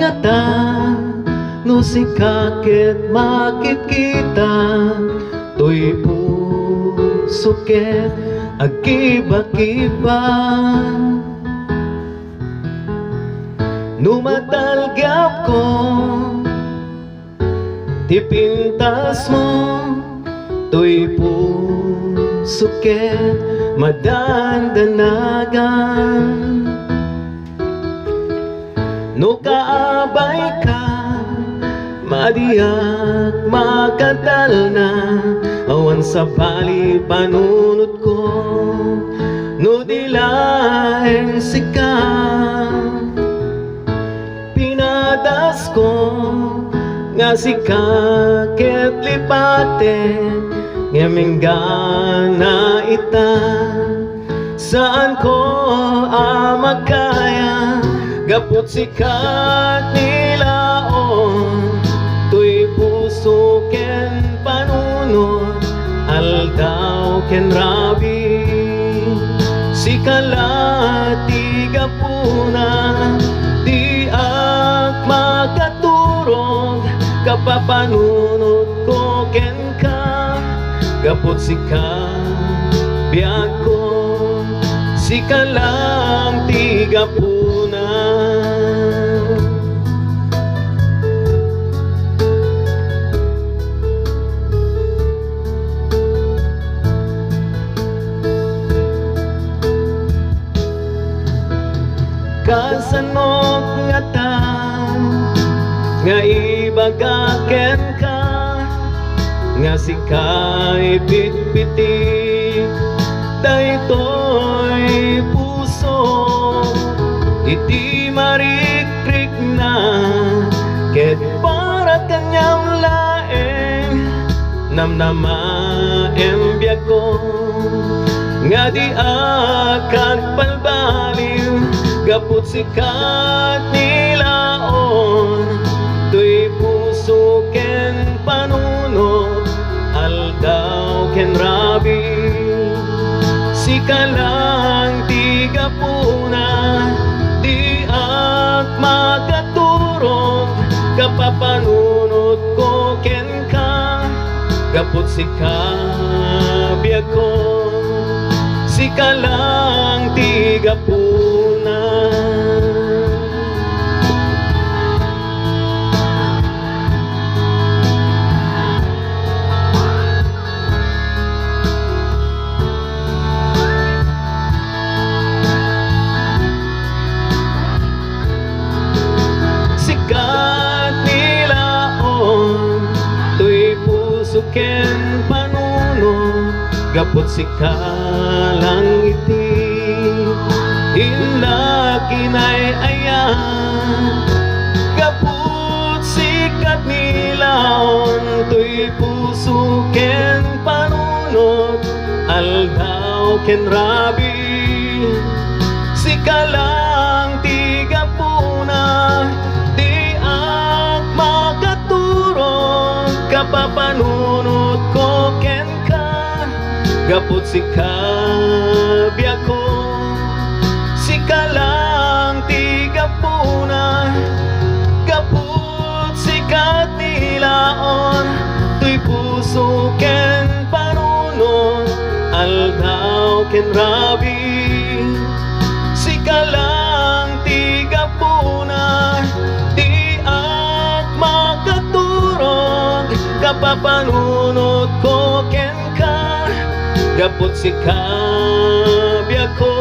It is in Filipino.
nga ta no sikakit makikita to'y pusukit agiba-giba numatalgap ko di pintas mo to'y pusukit madandanagan no kaabay ka madiyak makadal na awan sa bali panunod ko no dilaeng sika pinadas ko nga sikakit lipate ngemingana ita saan ko makaya gapot sikat nilaon to'y puso ken panunod aldaw ken rabi sikalati gapuna di ak makaturog kapapanunod ko ken ka gapot sikat biag ko sikalang tigapuna kasanok nga ta nga ibagaken ka nga sikay pitpitik daytoy puso iti marikrik na ket para kanyang laeng namnama embya ko nga di akan palbaliw gapot sikat nilaon to'y puso ken panunod aldaw ken rabi sikalang tigapuna di ak makaturog kapapanunod ko ken ka gapot sikabya ko sikalang tigapuna ken panunod gapot sikalang iti inakinay ayan gapot sikat nilaon to'y puso ken panunod aldaw ken rabi sikalang tigapuna di ak makaturog kapapanunod ko ken ka gapot sikabya ko sikalang tigapuna gapot sikat nilaon to'y puso ken panunod aldaw ken rabi sikalang tigapuna di ak makaturog kapapanunod ko ken ka gapot sikabya ko